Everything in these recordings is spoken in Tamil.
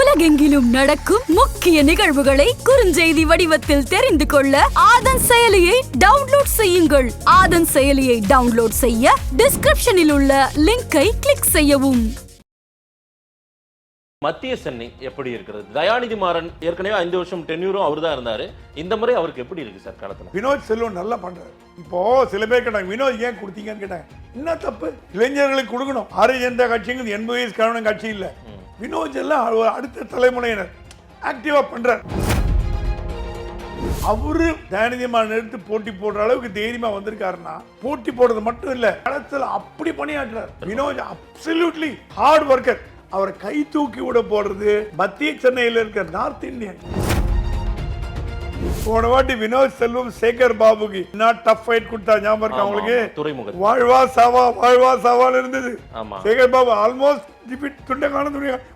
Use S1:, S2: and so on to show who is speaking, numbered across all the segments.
S1: உலகெங்கிலும் நடக்கும் முக்கிய நிகழ்வுகளை குறுஞ்செய்தி வடிவத்தில் தெரிந்து கொள்ள ஆதன் செயலியை டவுன்லோட் செய்யுங்கள். ஆதன் செயலியை டவுன்லோட் செய்ய டிஸ்கிரிப்ஷனில் உள்ள லிங்கை கிளிக் செய்யவும்.
S2: மத்திய சென்னை எப்படி இருக்கிறது? தயாநிதி மாறன் ஏற்கனவே 5 வருஷம் டென்யூரும் அவர் தான் இருந்தாரு. இந்த முறை அவருக்கு எப்படி இருக்கு சார் களத்துல?
S3: வினோத் செல்வம் நல்லா பண்றாரு. இப்போ சில பேர் கேட்டாங்க வினோத் ஏன் கொடுத்தீங்கன்னு கேட்டாங்க. என்ன தப்பு? இளைஞர்களுக்கு கொடுக்கணும். பாரதிய ஜனதா கட்சிங்கிறது 80 வயசு கழகம் கட்சி இல்ல. வினோத் எல்லாம் அடுத்த தலைமுறையினர் ஆக்டிவா பண்றாரு. அவரு தயாநிதி மாறன் எடுத்து போட்டி போடுற அளவுக்கு தைரியமா வந்திருக்காருன்னா போட்டி போடுறது மட்டும் இல்ல, களத்துல அப்படி பணியாற்றுறாரு. Vinod absolutely hard worker. அவரை கை தூக்கி விட போடுறது மத்திய சென்னையில் இருக்கிற நார்த் இந்தியன். போன வாட்டி வினோத் செல்வம் சேகர் பாபுக்கு டஃப் ஃபைட் கொடுத்தா ஞாபகம் இருக்கு அவங்களுக்கு. வாழ்வா சாவா வாழ்வா சாவான்னு இருந்தது. சேகர் பாபு ஆல்மோஸ்ட் துண்டக்கான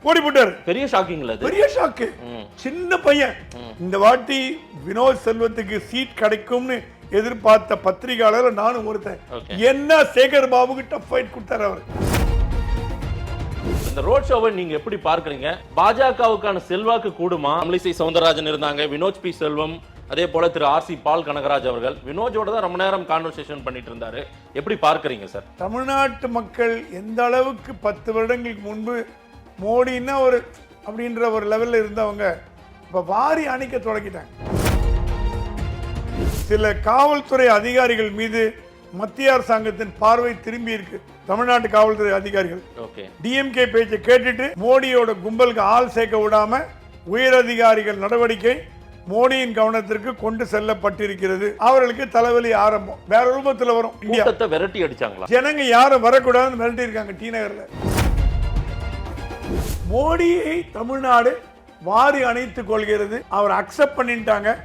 S3: ஓடி போட்டாரு. பெரிய ஷாக்கிங், பெரிய ஷாக்கு. சின்ன பையன். இந்த வாட்டி வினோத் செல்வத்துக்கு சீட் கிடைக்கும்னு எதிர்பார்த்த பத்திரிகையாளர் நானும் ஒருத்தன். என்ன சேகர் பாபுக்கு டஃப் ஃபைட் கொடுத்தாரு அவர்.
S2: இந்த ரோட் ஷோவை நீங்க எப்படி பார்க்கறீங்க? பாஜகவுக்கான செல்வாக்கு கூடுமா? தமிழிசை சவுந்தரராஜன் இருந்தாங்க, வினோத் பி செல்வம், அதே போல திரு ஆர்சி பால் கனகராஜ் அவர்கள் வினோஜோட தான் ரொம்ப நேரம் கான்வர்சேஷன் பண்ணிட்டு இருந்தாரு. எப்படி பார்க்கறீங்க சார்?
S3: தமிழ்நாட்டு மக்கள் எந்த அளவுக்கு 10 வருடங்களுக்கு முன்பு மோடின்னா ஒரு அப்படின்ற ஒரு லெவல்ல இருந்தவங்க இப்ப வாரி அணைக்க தொடங்கிட்டாங்க. சில காவல்துறை அதிகாரிகள் மீது மத்திய அரசாங்கத்தின் பார்வை திரும்பி இருக்கு. தமிழ்நாட்டு காவல்துறை அதிகாரிகள் டிஎம்கே பேச்சை கேட்டுட்டு மோடியோட கும்பலுக்கு ஆள் சேர்க்க விடாம உயர் அதிகாரிகள் நடவடிக்கை மோடியின் கவனத்திற்கு கொண்டு செல்லப்பட்டிருக்கிறது. அவர்களுக்கு தலைவலி ஆரம்பம் வேற ரூபத்தில் வரும்.
S2: இந்தியாவை விரட்டி அடிச்சாங்களா?
S3: ஜனங்க யாரும் வரக்கூடாதுன்னு விரட்டி இருக்காங்க டி நகர்ல. மோடியை தமிழ்நாடு வாரி அணைத்துக் கொள்கிறது. அவர் அக்செப்ட் பண்ணிட்டாங்க.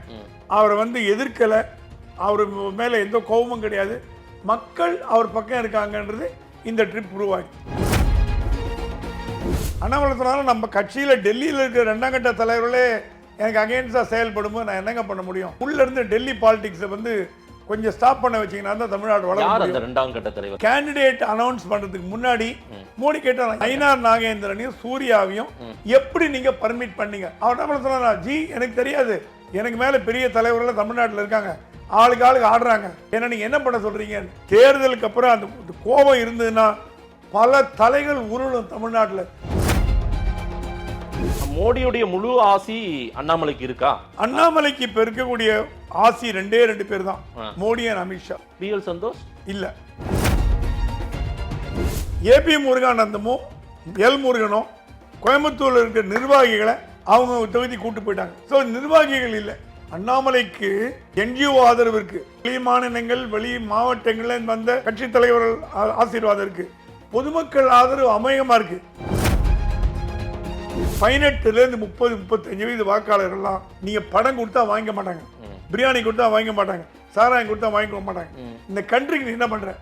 S3: அவரை எதிர்க்கல. அவர் மேல எந்த கோபமும் கிடையாது. மக்கள் அவர் பக்கம் இருக்காங்கன்றது இந்த ட்ரிப் உருவாகி. அண்ணாமலை நம்ம கட்சியில டெல்லியில் இருக்கிற 2ஆம் கட்ட தலைவர்களே எனக்கு அகைன்ஸ்டா செயல்படும் போது நான் என்னங்க பண்ண முடியும்? உள்ள இருந்து டெல்லி பாலிடிக்ஸை கொஞ்சம் ஸ்டாப் பண்ண வச்சீங்கன்னா தான் தமிழ்நாடு வளரும்.
S2: 2ஆம் கட்ட தலைவர்
S3: கேண்டிடேட் அனௌன்ஸ் பண்றதுக்கு முன்னாடி மோடி கேட்டாங்க ஐநார் நாகேந்திரனையும் சூர்யாவையும் எப்படி நீங்க பர்மிட் பண்ணீங்க? அவர் என்ன சொன்னா, ஜி எனக்கு தெரியாது, எனக்கு மேல பெரிய தலைவர்கள் தமிழ்நாட்டில் இருக்காங்க, ஆளுக்கு ஆடுறாங்க, ஏன்னா நீங்க என்ன பண்ண சொல்றீங்க? தேர்தலுக்கு அப்புறம் அந்த கோபம் இருந்ததுன்னா பல தலைகள் உருளும் தமிழ்நாட்டில்.
S2: மோடியுடைய முழு ஆசி அண்ணாமலைக்கு இருக்கா?
S3: அண்ணாமலைக்கு இப்ப இருக்கக்கூடிய ஆசி 2 பேர் தான், மோடி அண்ட் அமித்ஷா.
S2: பிஎல் சந்தோஷ்
S3: இல்ல, ஏபி முருகானந்தமும் எல் முருகனும் கோயம்புத்தூர்ல இருக்கிற நிர்வாகிகளை அவங்க தொகுதி கூட்டு போயிட்டாங்க. சோ நிர்வாகிகள் இல்ல. அண்ணாமலைக்கு என்ஜிஓ ஆதரவு இருக்கு, வெளி மாநிலங்கள் வெளி மாவட்டங்களில் வந்த கட்சி தலைவர்கள் ஆசீர்வாதம் இருக்கு, பொதுமக்கள் ஆதரவு அமேகமா இருக்கு. 18 30 35 வயது வாக்காளர்கள்லாம் நீங்க பணம் கொடுத்தா வாங்க மாட்டாங்க, பிரியாணி கொடுத்தா வாங்க மாட்டாங்க, சாராயம் கொடுத்தா வாங்கிக்க மாட்டாங்க. இந்த கண்ட்ரிக்கு என்ன பண்ற,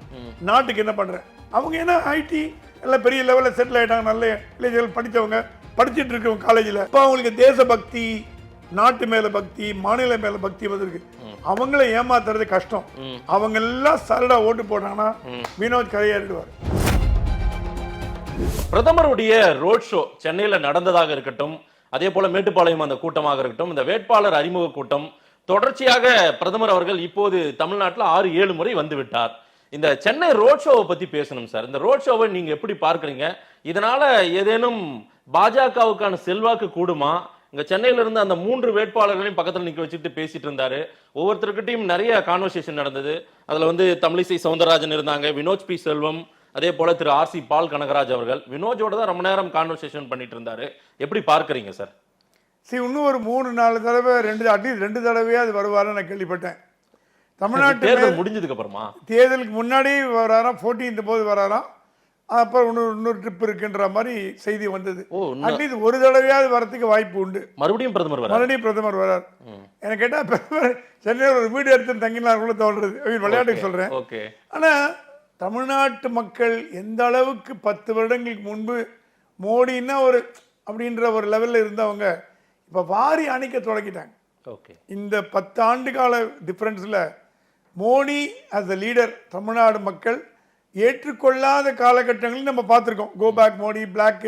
S3: நாட்டுக்கு என்ன பண்ற? அவங்க என்ன ஐடி எல்லாம் பெரிய லெவல்ல செட்டில் ஆயிட்டாங்க, நல்ல இளைஞர்கள் படித்தவங்க, படிச்சுட்டு இருக்கவங்க காலேஜில். இப்போ அவங்களுக்கு தேசபக்தி, நாட்டு மேல பக்தி, மாநில மேல பக்தி வந்திருக்கு. அவங்கள ஏமாத்துறது கஷ்டம். அவங்க எல்லாம் சரடா ஓட்டு போட்டாங்கன்னா வினோத் கரையேறிடுவார்.
S2: பிரதமருடைய ரோட் ஷோ சென்னையில நடந்ததாக இருக்கட்டும், அதே போல மேட்டுப்பாளையம் அந்த கூட்டமாக இருக்கட்டும், இந்த வேட்பாளர் அறிமுக கூட்டம் தொடர்ச்சியாக பிரதமர் அவர்கள் இப்போது தமிழ்நாட்டில் 6-7 முறை வந்து விட்டார். இந்த சென்னை ரோட் ஷோவை பத்தி பேசணும் சார். இந்த ரோட் ஷோவை நீங்க எப்படி பார்க்கறீங்க? இதனால ஏதேனும் பாஜகவுக்கான செல்வாக்கு கூடுமா? இங்க சென்னையில இருந்து அந்த 3 வேட்பாளர்களையும் பக்கத்துல நிக்க வச்சுட்டு பேசிட்டு இருந்தாரு. ஒவ்வொருத்தருக்கிட்டையும் நிறைய கான்வர்சேஷன் நடந்தது. அதுல தமிழிசை சவுந்தரராஜன் இருந்தாங்க, வினோத் பி செல்வம், அதே போல திரு ஆர்சி பால் கனகராஜ் அவர்கள் வினோஜோட தான் ரொம்ப நேரம் கான்வர்சேஷன் பண்ணிட்டு இருந்தாரு. எப்படி பார்க்கறீங்க சார்?
S3: இன்னும் ஒரு 3-4 தடவை 2 தடவையா அது வருவாருன்னு நான் கேள்விப்பட்டேன். தமிழ்நாட்டு
S2: தேர்தல் முடிஞ்சதுக்கு அப்புறமா,
S3: தேர்தலுக்கு முன்னாடி வராராம், 14th போது வராராம், அப்புறம் இன்னொரு ட்ரிப் இருக்குன்ற மாதிரி செய்தி வந்தது. அட்லீஸ்ட் ஒரு தடவையாவது வரதுக்கு வாய்ப்பு உண்டு.
S2: மறுபடியும் பிரதமர் வரார். எனக்கு கேட்டா பிரதமர் சென்னையில் ஒரு வீடு எடுத்து தங்கினார் கூட தோன்றது, விளையாட்டுக்கு சொல்றேன். ஆனா தமிழ்நாட்டு மக்கள் எந்த அளவுக்கு 10 வருடங்களுக்கு முன்பு மோடின்னா ஒரு அப்படின்ற ஒரு லெவல்ல இருந்தவங்க இப்ப வாரி அணைக்க தொடங்கிட்டாங்க. இந்த 10 ஆண்டு கால டிஃபரன்ஸ்ல Modi as a leader Tamil Nadu மக்கள் ஏற்றுக்கொள்ளாத காலகட்டங்களில் நம்ம பார்த்துருக்கோம். Go back Modi, black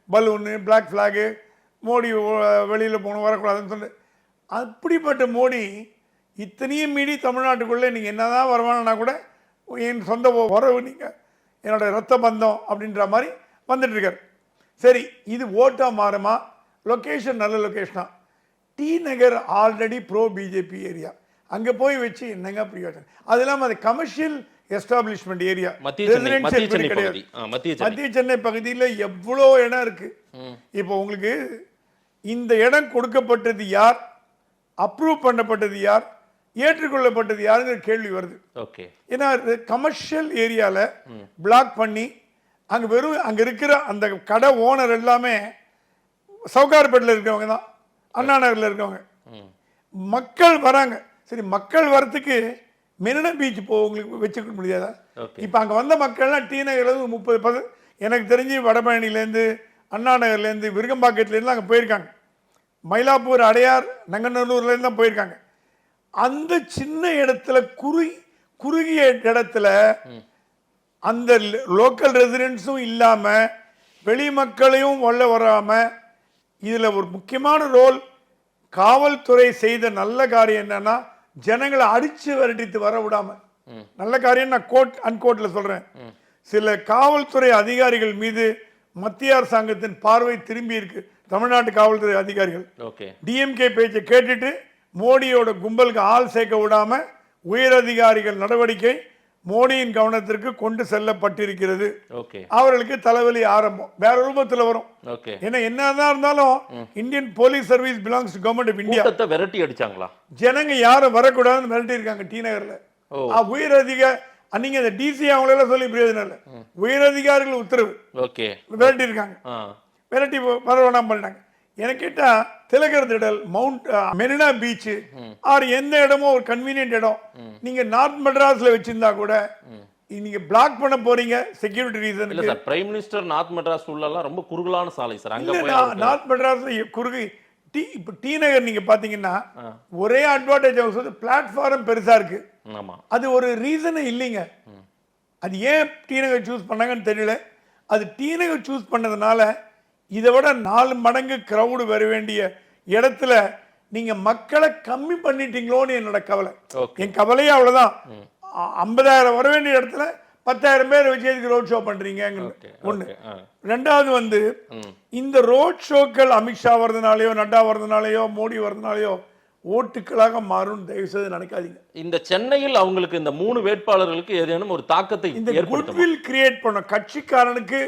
S2: balloon, black flag,
S3: Modi வெளியில் போகணும் வரக்கூடாதுன்னு சொல்லி அப்படிப்பட்ட மோடி இத்தனையும் மீறி தமிழ்நாட்டுக்குள்ளே நீங்கள் என்ன தான் வருமானம்னா கூட என் சொந்த உறவு நீங்கள் என்னோட ரத்த பந்தம் அப்படின்ற மாதிரி வந்துட்டுருக்கார். சரி, இது ஓட்டாக மாறுமா? லொக்கேஷன் நல்ல லொக்கேஷனா? டி நகர் ஆல்ரெடி ப்ரோ பிஜேபி ஏரியா, அங்கே போய் வச்சு என்னங்க பிரயோஜனம்? அது இல்லாமல் அது கமர்ஷியல் எஸ்டாப்ளிஷ்மெண்ட் ஏரியா, ரெசிடென்ஷியல் கிடையாது. மத்திய சென்னை பகுதியில் எவ்வளோ இடம் இருக்கு. இப்போ உங்களுக்கு இந்த இடம் கொடுக்கப்பட்டது யார், அப்ரூவ் பண்ணப்பட்டது யார், ஏற்றுக்கொள்ளப்பட்டது யாருங்கிற கேள்வி வருது. ஏன்னா கமர்ஷியல் ஏரியாவில் பிளாக் பண்ணி அங்கே வெறும் அங்கே இருக்கிற அந்த கடை ஓனர் எல்லாமே சவுகார்பேட்டில் இருக்கிறவங்க தான், அண்ணா நகரில் இருக்கவங்க. மக்கள் வராங்க. சரி, மக்கள் வரத்துக்கு மெரினா பீச் உங்களுக்கு வச்சுக்க முடியாதா? இப்போ அங்கே வந்த மக்கள்லாம் டி நகர்லேருந்து 30% எனக்கு தெரிஞ்சு வடபழனிலேருந்து, அண்ணா நகர்லேருந்து, விருகம்பாக்கத்துலேருந்து அங்கே போயிருக்காங்க. மயிலாப்பூர், அடையார், நங்கநல்லூர்லேருந்து தான் போயிருக்காங்க. அந்த சின்ன இடத்துல குறுகிய இடத்துல அந்த லோக்கல் ரெசிடென்ட்ஸும் இல்லாமல் வெளி மக்களையும் உள்ள வராமல், இதில் ஒரு முக்கியமான ரோல் காவல்துறை செய்த நல்ல காரியம் என்னன்னா, ஜனங்களை அடிச்சு விரட்டித்து வர விடாம. நல்ல காரியம் நான் கோட் அன்கோட்ல சொல்றேன். சில காவல்துறை அதிகாரிகள் மீது மத்திய அரசாங்கத்தின் பார்வை திரும்பி இருக்கு. தமிழ்நாட்டு காவல்துறை அதிகாரிகள் டிஎம்கே பேச்சை கேட்டுட்டு மோடியோட கும்பலுக்கு ஆள் சேர்க்க விடாம உயர் அதிகாரிகள் நடவடிக்கை மோடியின் கவனத்திற்கு கொண்டு செல்லப்பட்டிருக்கிறது. அவர்களுக்கு தலைவலி ஆரம்பம் வேற ரூபத்தில் வரும். ஏன்னா என்னதான் இருந்தாலும் Indian police service belongs to government of India.
S2: விரட்டி அடிச்சாங்களா? ஜனங்க
S3: யாரும் வரக்கூடாதுன்னு விரட்டி இருக்காங்க டி நகர்ல. உயர் அதிகாரி நீங்க அந்த டிசி அவங்களெல்லாம் சொல்லி பிரயோஜனம் இல்லை. உயர் அதிகாரிகள் உத்தரவு விரட்டி இருக்காங்க. விரட்டி வர வேணாம் பண்ணிட்டாங்க. எனக்கு கேட்டா திலகர் திடல், மவுண்ட் மெரினா பீச் ஆர் எந்த இடமோ ஒரு கன்வீனியன்ட் இடம் நீங்க நார்த் மெட்ராஸ்ல வச்சிருந்தா கூட நீங்க பிளாக் பண்ண போறீங்க செக்யூரிட்டி ரீசன்.
S2: இல்ல sir, prime minister north Madras உள்ளலாம் ரொம்ப குறுகலான சாலை சார். அங்க போய்
S3: நார்த் மெட்ராஸ்ல குறுகு இப்ப டி நகர் நீங்க பாத்தீங்கன்னா ஒரே அட்வான்டேஜ் வந்து பிளாட்ஃபார்ம் பெருசா இருக்கு. அது ஒரு ரீசனே இல்லைங்க. அது ஏன் டி நகர் சூஸ் பண்ணாங்கன்னு தெரியல. அது டி நகர் சூஸ் பண்ணதுனால இதை விட 4 மடங்கு கிரௌடு வர வேண்டிய இடத்துல நீங்க மக்களை கம்மி பண்ணிட்டீங்களோன்னு என்னோட கவலை. என் கவலையே அவ்வளவுதான். 50,000 வர வேண்டிய இடத்துல 10,000 பேர் வச்சு ரோட் ஷோ பண்றீங்க. ஒண்ணு. ரெண்டாவது வந்து இந்த ரோட் ஷோக்கள் அமித்ஷா வரதுனாலயோ, நட்டா வரதுனாலயோ, மோடி வரதுனாலயோ ஓட்டுக்களாக மாறும் தயவு செய்து நினைக்காதீங்க.
S2: இந்த சென்னையில் அவங்களுக்கு இந்த 3 வேட்பாளர்களுக்கு ஏதேனும் ஒரு தாக்கத்தை
S3: இந்த குட்வில் கிரியேட் பண்ண கட்சிக்காரனுக்கு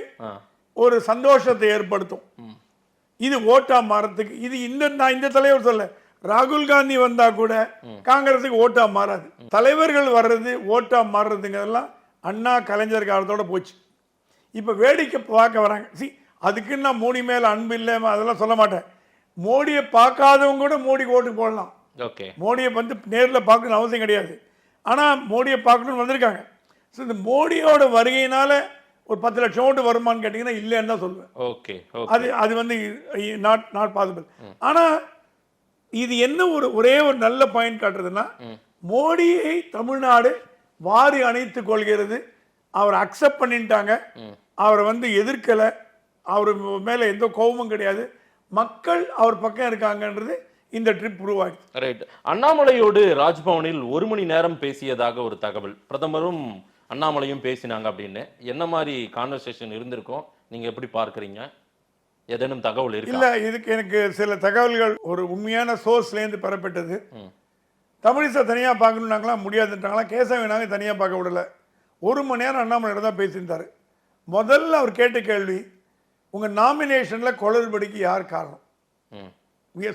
S3: ஒரு சந்தோஷத்தை ஏற்படுத்தும். இது ஓட்டா மாறதுக்கு இது நான் இந்த தலைவர் சொல்ல, ராகுல் காந்தி வந்தா கூட காங்கிரஸுக்கு ஓட்டா மாறாது. தலைவர்கள் வர்றது ஓட்டா மாறுறதுங்கிறதெல்லாம் அண்ணா கலைஞர் காலத்தோட போச்சு. இப்ப வேடிக்கை பார்க்க வராங்க. அதுக்குன்னு நான் மோடி மேல அன்பு இல்லை அதெல்லாம் சொல்ல மாட்டேன். மோடியை பார்க்காதவங்க கூட மோடிக்கு ஓட்டு போடலாம். மோடியை வந்து நேரில் பார்க்கணும்னு அவசியம் கிடையாது. ஆனா மோடியை பார்க்கணும்னு வந்திருக்காங்க. இந்த மோடியோட வருகையினால ஒரு 10 லட்சம் ஓட்டு வருமானு கேட்டீங்கன்னா இல்லைன்னு தான் சொல்லுவேன். அது வந்து நாட் பாசிபிள். ஆனா இது என்ன ஒரே ஒரு நல்ல பாயிண்ட் காட்டுறதுன்னா, மோடியை தமிழ்நாடு வாரி அணைத்துக் கொள்கிறது. அவர் அக்செப்ட் பண்ணிட்டாங்க. அவரை வந்து எதிர்க்கல. அவர் மேல எந்த கோபமும் கிடையாது. மக்கள் அவர் பக்கம் இருக்காங்கன்றது இந்த ட்ரிப் உருவாக்கி.
S2: ரைட். அண்ணாமலையோடு ராஜ்பவனில் 1 மணி நேரம் பேசியதாக ஒரு தகவல். பிரதமரும் அண்ணாமலையும் பேசினாங்க அப்படின்னு. என்ன மாதிரி கான்வர்சேஷன் இருந்திருக்கும், நீங்க எப்படி பார்க்கறீங்க? ஏதேனும் தகவல் இருக்கு?
S3: இல்ல, இதுக்கு எனக்கு சில தகவல்கள் ஒரு உண்மையான சோர்ஸ்ல இருந்து பெறப்பட்டது. தமிழிசை தனியா பார்க்கணும்னாங்களா, முடியாதுன்றாங்களா. கேசவனாங்க தனியா பார்க்க விடல. 1 மணி நேரம் அண்ணாமலை தான் பேசியிருந்தாரு. முதல்ல அவர் கேட்ட கேள்வி, உங்க நாமினேஷன்ல குளறுபடிக்கு யார் காரணம்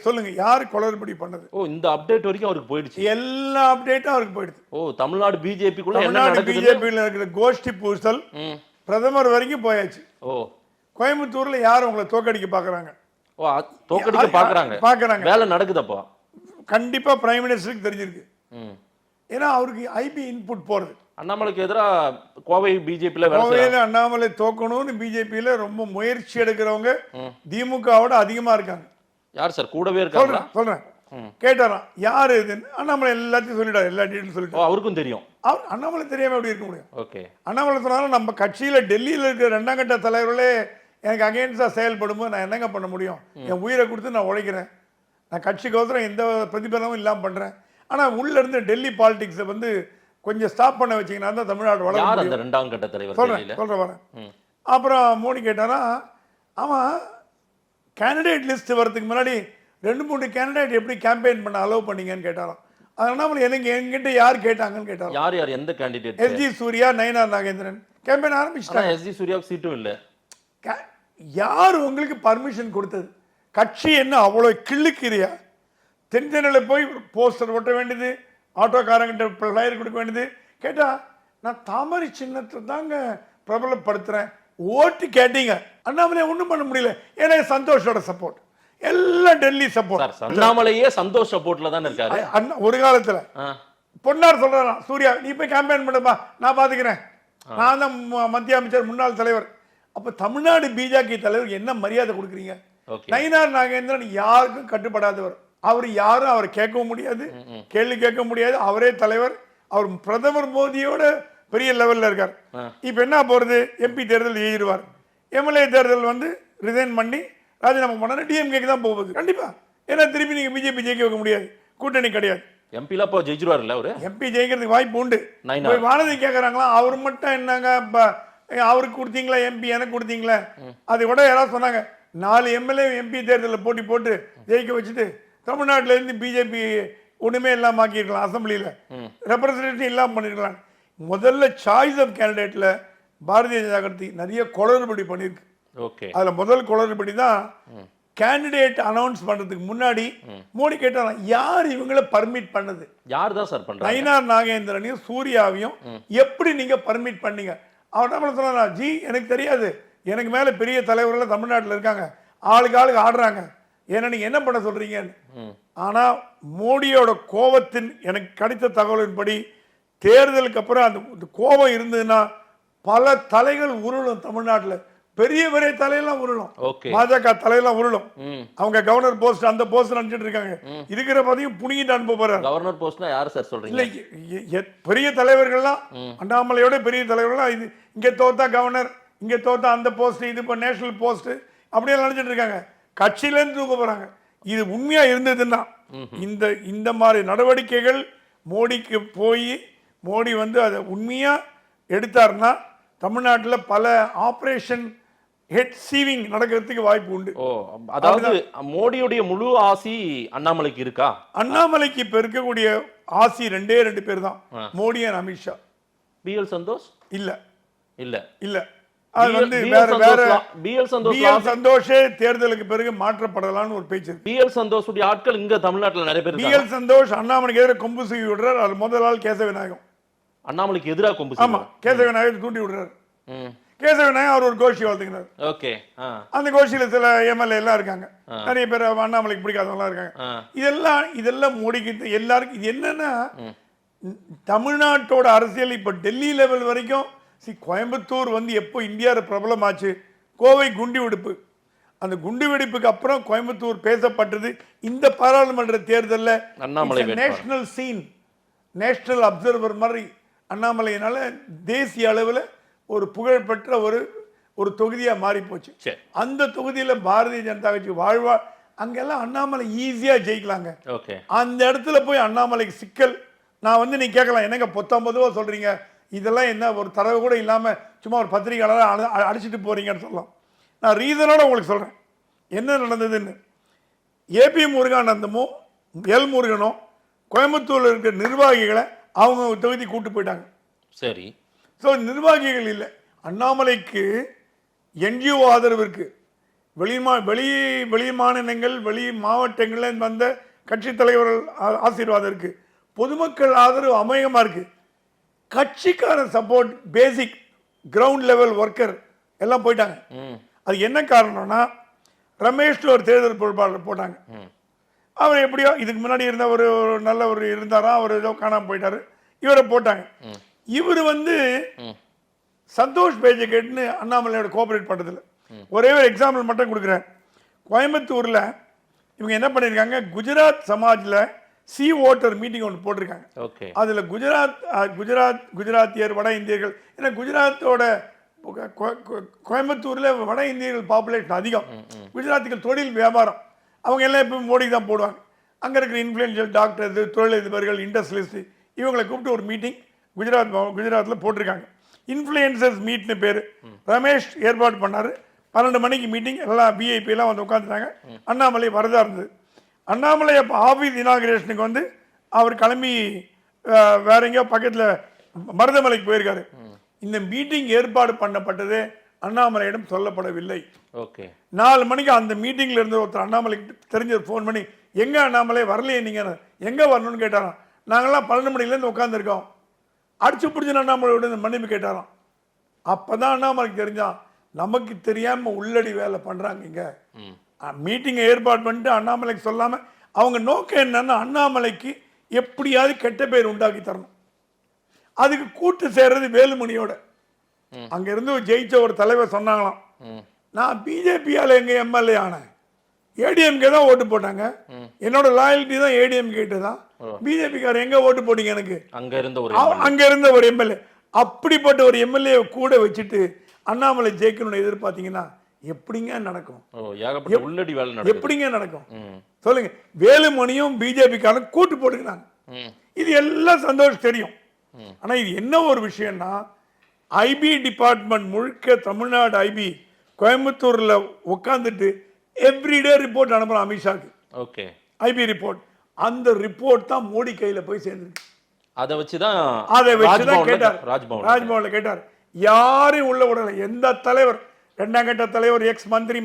S3: சொல்லுங்க, யாரு குளறுபடி பண்ணது?
S2: இந்த அப்டேட் வரைக்கும் அவருக்கு போயிடுச்சு.
S3: எல்லா அப்டேட்டும் அவருக்கு போயிடுச்சு.
S2: தமிழ்நாடு பிஜேபிக்குள்ள
S3: பிஜேபியில் இருக்கிற கோஷ்டி பூசல் பிரதமர் வரைக்கும் போயாச்சு. கோயம்புத்தூர்ல யார் உங்களை தோக்கடிக்க பாக்குறாங்க?
S2: பாக்குறாங்க. வேலை நடக்குதப்பா.
S3: கண்டிப்பா பிரைம் மினிஸ்டருக்கு தெரிஞ்சிருக்கு. ஏன்னா அவருக்கு ஐபி இன்புட் போறது.
S2: அண்ணாமலைக்கு எதிராக கோவை பிஜேபியில
S3: அண்ணாமலை தோக்கணும்னு பிஜேபியில ரொம்ப முயற்சி எடுக்கிறவங்க திமுகவோட அதிகமா இருக்காங்க.
S2: யார் சார் கூடவே இருக்காங்க?
S3: சொல்றேன். கேட்டாராம் யாரு இதுன்னு. அண்ணாமலை எல்லாத்தையும் சொல்லிட்டாரு, எல்லா டீட்டெயிலும் சொல்லிட்டாரு.
S2: அவருக்கும் தெரியும்.
S3: அண்ணாமலை தெரியாம எப்படி இருக்க முடியும்? அண்ணாமலை சொன்னாலும் நம்ம கட்சியில டெல்லியில இருக்கிற 2ஆம் கட்ட தலைவர்களே எனக்கு அகெயின்ஸ்டாக செயல்படும்போது நான் என்னங்க பண்ண முடியும்? என் உயிரை கொடுத்து நான் உழைக்கிறேன், நான் கட்சிக்கோசரம் எந்த பிரதிபலனும் இல்லாமல் பண்ணுறேன். ஆனால் உள்ளேருந்து டெல்லி பாலிடிக்ஸை வந்து கொஞ்சம் ஸ்டாப் பண்ண வச்சிங்கன்னா தான் தமிழ்நாடு வளரும்.
S2: அந்த இரண்டாம் கட்ட தலைவர்
S3: சொல்கிறேன் வரேன். அப்புறம் மோடி கேட்டாரா, ஆமாம் கேண்டிடேட் லிஸ்ட் வரதுக்கு முன்னாடி 2-3 கேண்டிடேட் எப்படி கேம்பெயின் பண்ண அலோவ் பண்ணீங்கன்னு கேட்டாராம். அதனால எனக்கு என்கிட்ட யார் கேட்டாங்கன்னு கேட்டாராம்.
S2: யார் எந்த candidate?
S3: S G Surya, Nainar Nagendran campaign ஆரம்பிச்சிட்டாங்க.
S2: எஸ்ஜி சூர்யாவுக்கு சீட்டும் இல்லை.
S3: யார் உங்களுக்கு பர்மிஷன் கொடுத்தது? கட்சி என்ன அவ்வளோ கிள்ளுக்கிறியா? தென்சென்னையில் போய் போஸ்டர் ஒட்ட வேண்டியது, ஆட்டோக்காரங்கிட்ட ஃப்ளையர் கொடுக்க வேண்டியது. கேட்டால் நான் தாமரை சின்னத்தை தாங்க பிரபலப்படுத்துகிறேன், ஓட்டு கேட்டீங்க. அண்ணாமலை ஒன்றும் பண்ண முடியல, ஏன்னா சந்தோஷோட சப்போர்ட், எல்லாம் டெல்லி சப்போர்ட்.
S2: அண்ணாமலையே சந்தோஷ் சப்போர்ட்ல தான் இருக்காரு.
S3: ஒரு காலத்தில் பொன்னார் சொல்றாராம், சூர்யா நீ போய் கேம்பெயின் பண்ணுப்பா, நான் பார்த்துக்கிறேன், நான் தான் மத்திய அமைச்சர் முன்னாள் தலைவர். அப்போ தமிழ்நாடு பிஜேபி தலைவர் என்ன மரியாதை கொடுக்குறீங்க? நயினார் நாகேந்திரன் யாருக்கும் கட்டுப்படாதவர். அவர் யாரும் அவரை கேட்கவும் முடியாது, கேள்வி கேட்க முடியாது. அவரே தலைவர், அவர் பிரதமர் மோடியோட பெரிய லெவலில் இருக்கார். இப்போ என்ன போகிறது? எம்பி தேர்தல் எழுதிடுவார், எம்எல்ஏ தேர்தல் வந்து ரிசைன் பண்ணி ராஜினாமா பண்ண டிஎம்கேக்கு தான் போகுது கண்டிப்பாக. ஏன்னா திருப்பி நீங்கள் பிஜேபி ஜெயிக்க வைக்க முடியாது, கூட்டணி கிடையாது.
S2: எம்பிலாம் இப்போ ஜெயிச்சிருவார்ல அவரு? எம்பி
S3: ஜெயிக்கிறதுக்கு வாய்ப்பு உண்டு. போய் வானதி கேட்குறாங்களா, அவர் மட்டும் என்னங்க இப்போ அவருக்கு கொடுத்தீங்களா எம்பி, எனக்கு கொடுத்தீங்களா? அதை விட யாராவது சொன்னாங்க 4 எம்எல்ஏ எம்பி தேர்தலில் போட்டி போட்டு ஜெயிக்க வச்சுட்டு தமிழ்நாட்டில் இருந்து பிஜேபி ஒன்றுமே இல்லாமல் ஆக்கியிருக்கலாம், அசம்பிளியில் ரெப்ரஸன்டேட்டிவ் இல்லாமல் பண்ணியிருக்கலாம். முதல்ல சாய்ஸ் ஆஃப் கேண்டிடேட்டில் பாரதிய ஜனதா கட்சி நிறைய குளறுபடி பண்ணியிருக்கு. அதில் முதல் குளறுபடி தான் கேண்டிடேட் அனௌன்ஸ் பண்றதுக்கு முன்னாடி மோடி கேட்டாங்க, யார் இவங்களை பர்மிட் பண்ணது?
S2: யார் தான் சார் பண்றாங்க?
S3: நயினார் நாகேந்திரனையும் சூர்யாவையும் எப்படி நீங்க பர்மிட் பண்ணீங்க? அவர் என்ன சொன்னா, ஜி எனக்கு தெரியாது, எனக்கு மேல பெரிய தலைவர்கள் தமிழ்நாட்டில் இருக்காங்க, ஆளுக்கு ஆடுறாங்க, ஏன்னா நீங்க என்ன பண்ண சொல்றீங்கன்னு. ஆனா மோடியோட கோபத்தின் எனக்கு கிடைத்த தகவலின்படி தேர்தலுக்கு அப்புறம் அந்த கோபம் இருந்ததுன்னா பல தலைகள் உருளும் தமிழ்நாட்டில், பெரிய பெரிய தலையெல்லாம் உருளும், பாஜக தலையெல்லாம் உருளும். அவங்க கவர்னர் போஸ்ட் அந்த போஸ்ட் நினைச்சிட்டு இருக்காங்க, இருக்கிற பதையும் புனிங்கிட்டு அனுப்ப போறாரு.
S2: கவர்னர் போஸ்ட்னா யாரு சார் சொல்றீங்க?
S3: இல்ல பெரிய தலைவர்கள்லாம், அண்ணாமலையோட பெரிய தலைவர்கள்லாம் இது இங்க தோத்தா கவர்னர், இங்க தோத்தா அந்த போஸ்ட், இது இப்போ நேஷனல் போஸ்ட் அப்படியே நினைச்சிட்டு இருக்காங்க, கட்சியில இருந்து தூக்க போறாங்க. இது உண்மையா இருந்ததுன்னா இந்த மாதிரி நடவடிக்கைகள் மோடிக்கு போய் மோடி வந்து அதை உண்மையா எடுத்தாருன்னா தமிழ்நாட்டில் பல ஆபரேஷன் ஹெட் சீவிங் நடக்கிறதுக்கு வாய்ப்பு உண்டு.
S2: அதாவது மோடியுடைய முழு ஆசி அண்ணாமலைக்கு இருக்கா?
S3: அண்ணாமலைக்கு இப்ப இருக்கக்கூடிய ஆசி 2 பேர் தான், மோடி அண்ட் அமித்ஷா.
S2: பிஎல் சந்தோஷ் இல்ல
S3: இல்ல இல்ல அது வந்து வேற பிஎல் சந்தோஷே தேர்தலுக்கு பிறகு மாற்றப்படலாம்னு ஒரு பேச்சு.
S2: பிஎல் சந்தோஷுடைய ஆட்கள் இங்க தமிழ்நாட்டில் நிறைய பேர்.
S3: பிஎல் சந்தோஷ் அண்ணாமலைக்கு எதிராக கொம்பு செய்ய விடுறாரு. அது முதல் ஆள் கேசவ விநாயகம்,
S2: அண்ணாமலைக்கு எதிராக கொம்பு.
S3: ஆமா, கேசவ விநாயகத்தை தூண்டி விடுறாரு. கேசவ விநாயகம் அவர் ஒரு கோஷ்டி வளர்த்துக்கிறார்.
S2: ஓகே,
S3: அந்த கோஷ்டியில சில எம்எல்ஏ எல்லாம் இருக்காங்க, நிறைய பேர் அண்ணாமலைக்கு பிடிக்காதவங்க இருக்காங்க. இதெல்லாம் மோடிக்கு எல்லாருக்கும் இது என்னன்னா, தமிழ்நாட்டோட அரசியல் இப்ப டெல்லி லெவல் வரைக்கும். கோயம்புத்தூர் வந்து எப்போ இந்தியாவில் பிரபலமாச்சு, கோவை குண்டு வெடிப்பு, அந்த குண்டு வெடிப்புக்கு அப்புறம் கோயம்புத்தூர் பேசப்பட்டது. இந்த பாராளுமன்ற தேர்தலில் நேஷனல் சீன், நேஷனல் அப்சர்வர் மாதிரி அண்ணாமலையினால தேசிய அளவில் ஒரு புகழ்பெற்ற ஒரு தொகுதியா மாறி போச்சு. அந்த தொகுதியில பாரதிய ஜனதா கட்சி வாழ்வா, அங்கெல்லாம் அண்ணாமலை ஈஸியா ஜெயிக்கலாங்க. அந்த இடத்துல போய் அண்ணாமலைக்கு சிக்கல். நான் வந்து நீ கேட்கலாம், என்னங்க 19 சொல்றீங்க, இதெல்லாம் என்ன ஒரு தரவு கூட இல்லாம சும்மா ஒரு பத்திரிகையாளர் அடிச்சுட்டு போறீங்கன்னு சொல்லலாம். நான் ரீசனோட உங்களுக்கு சொல்றேன் என்ன நடந்ததுன்னு. ஏபி முருகானந்தமும் எல் முருகனும் கோயம்புத்தூர்ல இருக்கிற நிர்வாகிகளை அவங்க தொகுதி கூட்டு போயிட்டாங்க.
S2: சரி,
S3: ஸோ நிர்வாகிகள் இல்லை. அண்ணாமலைக்கு என்ஜிஓ ஆதரவு இருக்கு, வெளி மாநிலங்கள் வெளி மாவட்டங்கள்ல வந்த கட்சி தலைவர்கள் ஆசீர்வாதம் இருக்கு, பொதுமக்கள் ஆதரவு அமேகமா இருக்கு, கட்சிக்கான சப்போர்ட், பேசிக் கிரவுண்ட் லெவல் ஒர்க்கர் எல்லாம் போயிட்டாங்க. அது என்ன காரணம்னா, ரமேஷ் ஒரு தேர்தல் பொறுப்பாளர் போட்டாங்க. அவர் எப்படியோ இதுக்கு முன்னாடி இருந்த ஒரு நல்ல ஒரு இருந்தாரா, அவர் ஏதோ காணாம போயிட்டாரு, இவரை போட்டாங்க. இவர் வந்து சந்தோஷ் பேஜை கேட்டுன்னு அண்ணாமலையோட கோஆபரேட் பண்றதில்ல. ஒரே ஒரு எக்ஸாம்பிள் மட்டும் கொடுக்குறேன். கோயம்புத்தூர்ல இவங்க என்ன பண்ணியிருக்காங்க, குஜராத் சமாஜ்ல சி ஓட்டர் மீட்டிங் ஒன்று போட்டிருக்காங்க. அதுல குஜராத்தியர் வட இந்தியர்கள், ஏன்னா குஜராத்தோட கோயம்புத்தூர்ல வட இந்தியர்கள் பாப்புலேஷன் அதிகம், குஜராத்திகள் தொழில் வியாபாரம், அவங்க எல்லாம் இப்போ மோடி தான் போடுவாங்க. அங்கே இருக்கிற இன்ஃப்ளூயன்ஷியல் டாக்டர்ஸ், தொழிலதிபர்கள், இண்டஸ்ட்ரியலிஸ்ட் இவங்களை கூப்பிட்டு ஒரு மீட்டிங் குஜராத்தில் போட்டிருக்காங்க. இன்ஃப்ளூயன்சர்ஸ் மீட்னு பேர். ரமேஷ் ஏற்பாடு பண்ணார். 12 மணிக்கு மீட்டிங், எல்லாம் விஐபி எல்லாம் வந்து உட்காந்துட்டாங்க. அண்ணாமலை வரதா இருந்தது. அண்ணாமலை அப்போ ஆஃபீஸ் இனாகிரேஷனுக்கு வந்து அவர் கிளம்பி வேற எங்கேயோ பக்கத்தில் மருதமலைக்கு போயிருக்காரு. இந்த மீட்டிங் ஏற்பாடு பண்ணப்பட்டது அண்ணாமலையிடம் சொல்லப்படவில்லை. 4 மணிக்கு அந்த மீட்டிங்ல இருந்து ஒருத்தர் அண்ணாமலைக்கு தெரிஞ்ச ஃபோன் பண்ணி, எங்க அண்ணாமலை வரலையே, நீங்க எங்க வரணும்னு கேட்டாராம். நாங்கெல்லாம் 12 மணிலேருந்து உட்காந்துருக்கோம். அடிச்சு பிடிச்சு அண்ணாமலையோட மன்னிப்பு கேட்டாராம். அப்பதான் அண்ணாமலைக்கு தெரிஞ்சான், நமக்கு தெரியாம உள்ளடி வேலை பண்றாங்க இங்க. மீட்டிங்கை ஏற்பாடு பண்ணிட்டு அண்ணாமலைக்கு சொல்லாம அவங்க நோக்கம் என்னன்னா அண்ணாமலைக்கு எப்படியாவது கெட்ட பேர் உண்டாக்கி தரணும். அதுக்கு கூட்டு சேர்றது வேலுமணியோட. அங்க இருந்து ஜெயிச்ச ஒரு தலைவர் சொன்னாங்களாம், நான் பிஜேபியால எங்க எம்எல்ஏ ஆனேன், ஏடிஎம்கே தான் ஓட்டு போட்டாங்க, என்னோட லாயல்ட்டி தான் ஏடிஎம்கே தான், பிஜேபிக்காரர் எங்க ஓட்டு போட்டீங்க எனக்கு, அங்க இருந்த ஒரு எம்எல்ஏ. அப்படிப்பட்ட ஒரு எம்எல்ஏ கூட வச்சுட்டு அண்ணாமலை ஜெயிக்கணும்னு எதிர்பார்த்தீங்கன்னா எப்படிங்க நடக்கும்? எப்படிங்க நடக்கும் சொல்லுங்க? வேலுமணியும் பிஜேபிக்காரன் கூட்டு போட்டுக்கிறாங்க. இது எல்லாம் சந்தோஷம் தெரியும். ஆனா இது என்ன ஒரு விஷயம்னா, ஐபி டிபார்ட்மெண்ட் முழுக்க தமிழ்நாடு ஐபி கோயம்புத்தூர்ல உட்காந்துட்டு எவ்ரிடே ரிப்போர்ட் அனுப்புறோம் அமித்ஷாக்கு. ஐபி ரிப்போர்ட், அந்த ரிப்போர்ட் தான் மோடி கையில போய் சேர்ந்துருக்கு. அதை வச்சுதான் கேட்டார், ராஜ்பவன்ல கேட்டார். யாரும் உள்ள விடல. எந்த தலைவர், 2ஆம் கட்ட தலைவர், எக்ஸ் மந்திரி,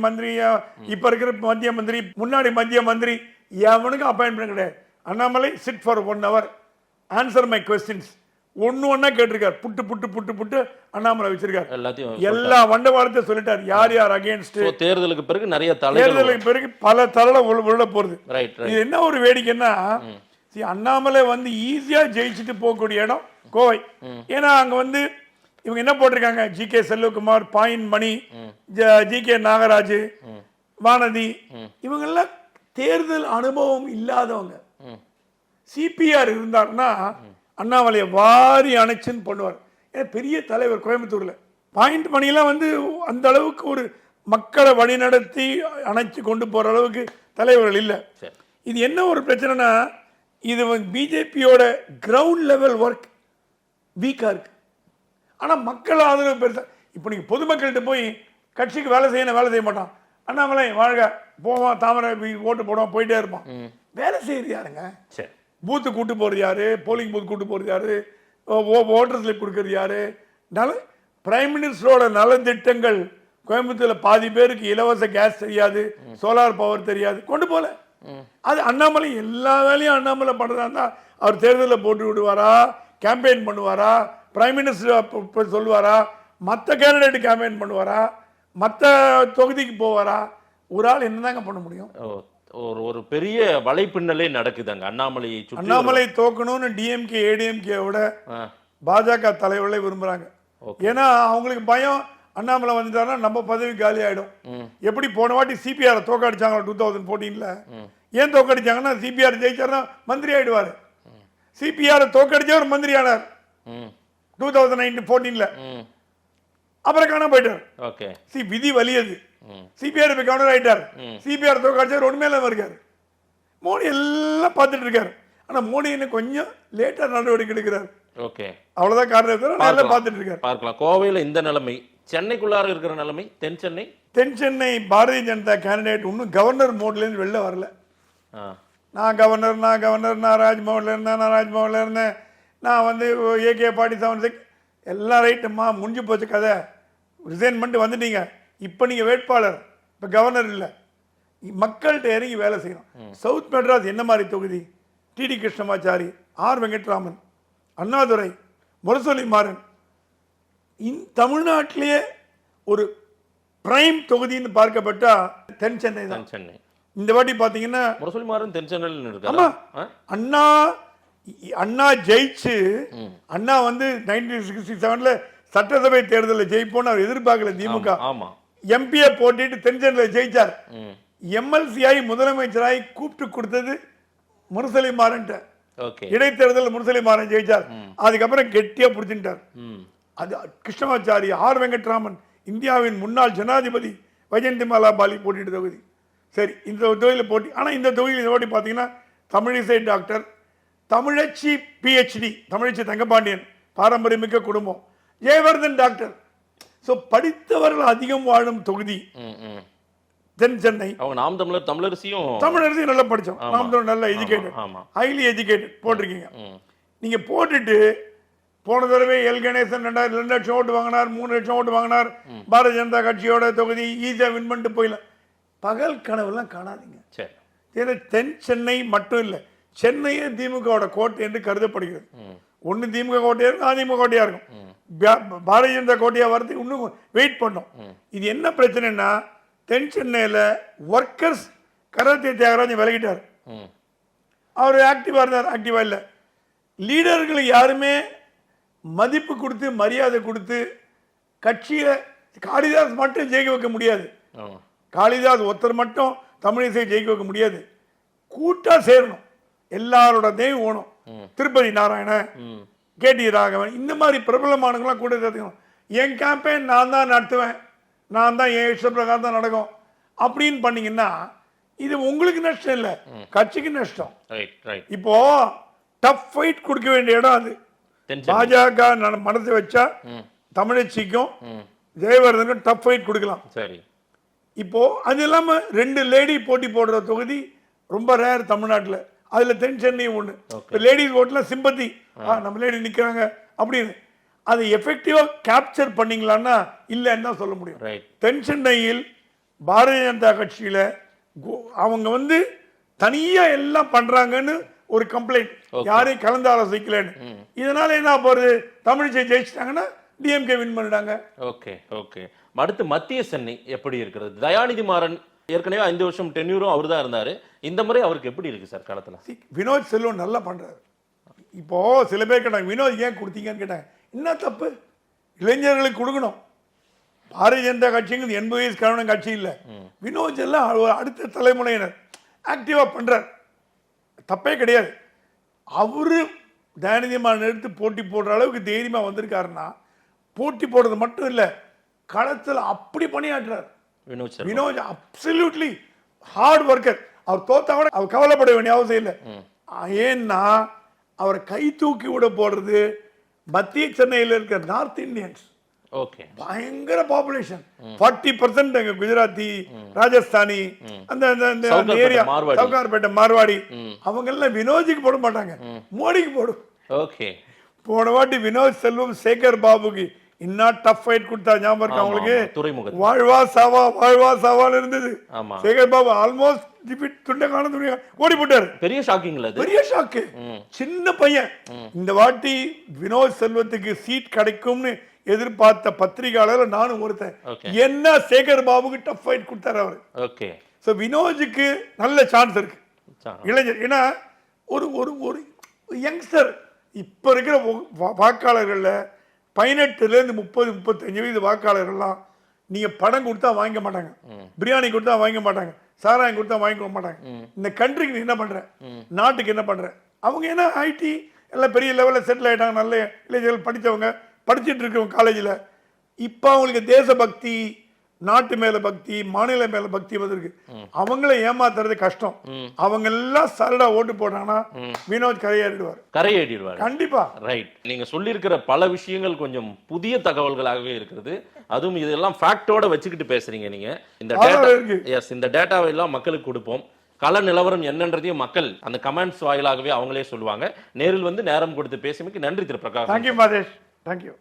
S3: இப்ப இருக்கிற மத்திய மந்திரி, முன்னாடி மத்திய மந்திரி, எவனுக்கும் அப்பாயின்மெண்ட் கிடையாது. Annamalai chit for 1 hour, answer my questions, ஒன்னா கேட்டிருக்காரு. புட்டு புட்டு புட்டு புட்டு அண்ணாமலை வச்சிருக்காரு. எல்லா வண்டவாளத்தை சொல்லிட்டார், யார் யார் அகைன்ஸ்ட்.
S2: தேர்தலுக்கு பிறகு நிறைய
S3: தேர்தலுக்கு பிறகு பல தலை உள்ள போறது. இது என்ன ஒரு வேடிக்கைன்னா, அண்ணாமலை வந்து ஈஸியா ஜெயிச்சுட்டு போகக்கூடிய இடம் கோவை. ஏன்னா அங்க வந்து இவங்க என்ன போட்டிருக்காங்க, ஜி.கே. செல்வகுமார், பாயின் மணி, ஜி.கே. நாகராஜ், வானதி, இவங்கெல்லாம் தேர்தல் அனுபவம் இல்லாதவங்க. சிபிஆர் இருந்தாருன்னா அண்ணாமலையை வாரி அணைச்சுன்னு பண்ணுவார். ஏன்னா பெரிய தலைவர் கோயம்புத்தூர்ல. பாயிண்ட் மணியெல்லாம் வந்து அந்த அளவுக்கு ஒரு மக்களை வழிநடத்தி அணைச்சு கொண்டு போற அளவுக்கு தலைவர்கள் இல்லை. இது என்ன ஒரு பிரச்சனைனா, இது பிஜேபியோட கிரவுண்ட் லெவல் ஒர்க் வீக்கா இருக்கு. ஆனா மக்கள் ஆதரவு பெருசா. இப்போ நீங்க பொதுமக்கள்கிட்ட போய் கட்சிக்கு வேலை செய்ய மாட்டான். அண்ணாமலை வாழ்க, போவான், தாமரை ஓட்டு போடுவான், போயிட்டே இருப்பான். வேலை செய்யறது யாருங்க? பூத்து கூட்டு போறது யாரு, போலிங் பூத் கூட்டு போறது யாரு, ஓட்டர் ஸ்லிப் கொடுக்கறது யாரு? பிரைம் மினிஸ்டரோட நலத்திட்டங்கள் கோயம்புத்தூர்ல பாதி பேருக்கு இலவச கேஸ் தெரியாது, சோலார் பவர் தெரியாது, கொண்டு போல. அது அண்ணாமலை எல்லா வேலையும் அண்ணாமலை பண்றதா. அவர் தேர்தலில் போட்டு விடுவாரா, கேம்பெயின் பண்ணுவாரா, பிரைம் மினிஸ்டர் சொல்லுவாரா, மற்ற கேண்டிடேட் கேம்பெயின் பண்ணுவாரா, மற்ற தொகுதிக்கு போவாரா? ஒரு ஆள் என்னதாங்க பண்ண முடியும்?
S2: ஒரு பெரிய வலைப்பின்னலே நடக்குது அங்க அண்ணாமலையை சுற்றி.
S3: அண்ணாமலை தோக்கணும்னு டிஎம்கே ஏடிஎம்கே விட பாஜக தலைவர்களே விரும்புறாங்க. ஏன்னா அவங்களுக்கு பயம், அண்ணாமலை வந்துட்டாருன்னா நம்ம பதவி காலி ஆயிடும். எப்படி போன வாட்டி சிபிஆர் தோக்கடிச்சாங்க 2014ல. ஏன் தோக்கடிச்சாங்கன்னா, சிபிஆர் ஜெயிச்சாருன்னா மந்திரி ஆயிடுவாரு. சிபிஆர் தோக்கடிச்சவர் மந்திரி ஆனார் 2014ல. அப்புறம் காணாம போயிட்டார். விதி வலியது. சிபிஆர் இப்ப கவர்னர் ஆயிட்டார். சிபிஆர் தோக்கடிச்சவர் ஒண்ணுமே இல்லாம இருக்காரு. மோடி எல்லாம் பார்த்துட்டு இருக்காரு. ஆனா மோடி என்ன கொஞ்சம் லேட்டா நடவடிக்கை எடுக்கிறார். அவ்வளவுதான் காரணம். பார்த்துட்டு இருக்காரு.
S2: பார்க்கலாம். கோவையில இந்த நிலைமை, சென்னைக்குள்ளார இருக்கிற நிலைமை, தென் சென்னை
S3: பாரதிய ஜனதா கேண்டிடேட் இன்னும் கவர்னர் மோட்ல இருந்து வெளில வரல. நான் கவர்னர், நான் ராஜ்பவன்ல இருந்தேன், நான் வந்து AK-47 எல்லாம் ரைட்டுமா, முடிஞ்சு போச்சு கதை, ரிசைன் பண்ணிட்டு வந்துட்டீங்க, இப்போ நீங்கள் வேட்பாளர், இப்போ கவர்னர் இல்லை. மக்கள்கிட்ட இறங்கி வேலை செய்யணும். சவுத் மெட்ராஸ் என்ன மாதிரி தொகுதி? T T Krishnamachari, R Venkataraman, Annadurai, Murasoli Maran. தமிழ்நாட்டிலேயே ஒரு பிரைம் தொகுதின்னு பார்க்கப்பட்டா தென் சென்னை தான். இந்த வாட்டி பாத்தீங்கன்னா
S2: முரசொலி மாறன் தென் சென்னையில்
S3: இருக்காரு. அண்ணா ஜெயிச்சு, அண்ணா வந்து 1967ல சட்டசபை தேர்தலில் ஜெயிப்போன்னு அவர் எதிர்பார்க்கல. திமுக எம்பியை போட்டிட்டு தென் சென்னையில் ஜெயிச்சார். எம்எல்சி ஆகி முதலமைச்சராகி கூப்பிட்டு கொடுத்தது முரசொலி மாறன். இடைத்தேர்தல் முரசொலி மாறன் ஜெயிச்சார். அதுக்கப்புறம் கெட்டியா பிடிச்சிட்டார். அது கிருஷ்ணமாச்சாரி, ஆர் வெங்கட்ராமன், இந்தியாவின் முன்னாள் ஜனாதிபதி வைஜெயந்திமாலா பாலி போட்டியிட்ட தொகுதி. சரி, இந்த தொகுதியில் போட்டி. ஆனால் இந்த தொகுதியில் ஓட்டி பார்த்தீங்கன்னா தமிழிசை டாக்டர், தமிழச்சி PhD, தமிழச்சி தங்கபாண்டியன், பாரம்பரியமிக்க குடும்பம், ஜெயவர்தன் டாக்டர். ஸோ படித்தவர்கள் அதிகம் வாழும் தொகுதி தென் சென்னை.
S2: அவங்க நாம் தமிழரசியும்
S3: நல்லா படித்தோம், நாம் தமிழர் நல்ல எஜுகேட்டட், ஹைலி எஜுகேட்டட் போட்டிருக்கீங்க. நீங்க போட்டுட்டு போன தடவை எல் கணேசன் 2 லட்சம் ஓட்டு வாங்கினார், 3 லட்சம் ஓட்டு வாங்கினார். பாரதிய ஜனதா கட்சியோட தொகுதி ஈஸியா வின் பண்ணிட்டு போயிடலாம். பகல் கனவுலாம் காணாதீங்க. தென் சென்னை மட்டும் இல்லை, சென்னையே திமுகவோட கோட்டை என்று கருதப்படுகிறது. ஒன்று திமுக கோட்டையா இருக்கும், அதிமுக கோட்டையா இருக்கும். பாரதிய ஜனதா கோட்டையா வரதுக்கு இன்னும் வெயிட் பண்ணோம். இது என்ன பிரச்சனைன்னா, தென் சென்னையில் ஒர்க்கர்ஸ் கராத்தே தியாகராஜன் விலகிட்டார். அவர் ஆக்டிவா இருந்தார், ஆக்டிவா இல்லை. லீடர்களுக்கு யாருமே மதிப்பு கொடுத்து மரியாதை கொடுத்து கட்சியில காளிதாஸ் மட்டும் ஜெயிக்க வைக்க முடியாது. காளிதாஸ் ஒருத்தர் மட்டும் தமிழிசை ஜெயிக்க வைக்க முடியாது. கூட்டா சேரணும், எல்லாரோட தெய்வம் வேணும். திருப்பதி நாராயண, KT ராகவன், இந்த மாதிரி பிரபலமானவங்களாம் கூட சேர்த்துக்கணும். என் கேம்பெயின் நான் தான் நடத்துவேன், நான் தான் என் இஷ்டப்பிரகாரம் தான் நடக்கும் அப்படின்னு பண்ணீங்கன்னா இது உங்களுக்கு நஷ்டம் இல்லை, கட்சிக்கு நஷ்டம். இப்போ டஃப் ஃபைட் கொடுக்க வேண்டிய இடம் அது. பாஜக மனசை வச்சா தமிழச்சிக்கும் ஜெயவர்தனுக்கும் டஃப் ஃபைட் கொடுக்கலாம். சரி, இப்போ அது இல்லாம 2 லேடி போட்டி போடுற தொகுதி ரொம்ப ரேர் தமிழ்நாட்டில். அதுல தென் சென்னை ஒண்ணு. லேடிஸ் ஓட்டுல சிம்பத்தி, நம்ம லேடி நிக்கிறாங்க அப்படின்னு. அதை எஃபெக்டிவா கேப்சர் பண்ணீங்களான்னா இல்லைன்னு தான் சொல்ல முடியும். தென் சென்னையில் பாரதிய ஜனதா கட்சியில அவங்க தனியா எல்லாம் பண்றாங்கன்னு ஒரு கம்ப்ளைண்ட், யாரையும் கலந்து ஆலோசிக்கலன்னு. இதனால என்ன போறது, தமிழிசை ஜெயிச்சிட்டாங்கன்னா டிஎம்கே வின் பண்ணிட்டாங்க.
S2: Okay okay. அடுத்து மத்திய சென்னை எப்படி இருக்கிறது? தயாநிதி மாறன் ஏற்கனவே 5 வருஷம் டென்யூரும் அவர் தான் இருந்தாரு. இந்த முறை அவருக்கு எப்படி இருக்கு சார் களத்துல?
S3: வினோத் செல்வம் நல்லா பண்றாரு. இப்போ சில பேர் கேட்டாங்க வினோத் ஏன் கொடுத்தீங்கன்னு கேட்டாங்க. என்ன தப்பு, இளைஞர்களுக்கு கொடுக்கணும். பாரதிய ஜனதா கட்சிங்கிறது 80 வயசு கழகம் கட்சி இல்லை. வினோத் எல்லாம் அடுத்த தலைமுறையினர் ஆக்டிவா பண்றார், தப்பே கிடையாது. அவரு தயாநிதி மாறன் எடுத்து போட்டி போடுற அளவுக்கு தைரியமா வந்திருக்காருன்னா, போட்டி போடுறது மட்டும் இல்ல, களத்தில் அப்படி பணியாற்றுறார் வினோத். Absolutely hard worker. அவர் தோத்தா கூட அவர் கவலைப்பட வேண்டிய அவசியம் இல்லை. ஏன்னா அவரை கை தூக்கி விட போடுறது மத்திய சென்னையில் இருக்கிற நார்த் இந்தியன்ஸ். பயங்கர பாப்புலேஷன், 40% எங்க குஜராத்தி, ராஜஸ்தானி, அந்த ஏரியா, சவுகார்பேட்டை, மார்வாடி, அவங்க எல்லாம் வினோஜிக்கு போட மாட்டாங்க, மோடிக்கு போடும். போன வாட்டி வினோத் செல்வம் சேகர் பாபுக்கு இன்னும் டஃப் ஃபைட் கொடுத்தா ஞாபகம் இருக்கு அவங்களுக்கு. வாழ்வா சாவா, வாழ்வா சாவான்னு இருந்தது. சேகர் பாபு ஆல்மோஸ்ட் டிஃபீட், துண்டை காண ஓடி போட்டாரு.
S2: பெரிய ஷாக்கிங்ல,
S3: பெரிய ஷாக்கு. சின்ன பையன். இந்த வாட்டி வினோத் செல்வத்துக்கு சீட் கிடைக்கும்னு எதிர்பார்த்த பத்திரிகையாளர் நானும் ஒருத்தன். என்ன சேகர் பாபுக்கு டஃப் ஃபைட் கொடுத்தாரு அவரு. ஓகே. சோ வினோஜுக்கு நல்ல சான்ஸ் இருக்கு, இளைஞர். ஏன்னா ஒரு ஒரு யங்ஸ்டர் இப்ப இருக்கிற வாக்காளர்கள்ல 18 to 30-35 வாக்காளர்கள்லாம் நீங்க பணம் கொடுத்தா வாங்க மாட்டாங்க, பிரியாணி கொடுத்தா வாங்க மாட்டாங்க, சாராயம் கொடுத்தா வாங்கிக்க மாட்டாங்க. இந்த கண்ட்ரிக்கு நீ என்ன பண்ற, நாட்டுக்கு என்ன பண்ற? அவங்க என்ன ஐடி எல்லாம் பெரிய லெவலில் செட்டில் ஆயிட்டாங்க, நல்ல இளைஞர்கள் படித்தவங்க, படிச்சுட்டு இருக்கவங்க காலேஜில். இப்போ அவங்களுக்கு தேசபக்தி, நாட்டு மேல பக்தி, மாநில மேல பக்தி வந்திருக்கு. அவங்கள ஏமாத்துறது கஷ்டம். அவங்க எல்லாம் சரடா ஓட்டு போட்டாங்கன்னா வினோத் கரையேறிடுவார் கண்டிப்பா.
S2: ரைட். நீங்க சொல்லியிருக்கிற பல விஷயங்கள் கொஞ்சம் புதிய தகவல்களாகவே இருக்கிறது. அதுவும் இதெல்லாம் ஃபேக்டோட வச்சுக்கிட்டு பேசுறீங்க நீங்க. இந்த டேட்டாவை எல்லாம் மக்களுக்கு கொடுப்போம். கள நிலவரம் என்னன்றதையும் மக்கள் அந்த கமெண்ட்ஸ் வாயிலாகவே அவங்களே சொல்லுவாங்க. நேரில் நேரம் கொடுத்து பேசியமைக்கு நன்றி திரு பிரகாஷ்.
S3: தேங்க்யூ மாதேஷ். தேங்க்யூ.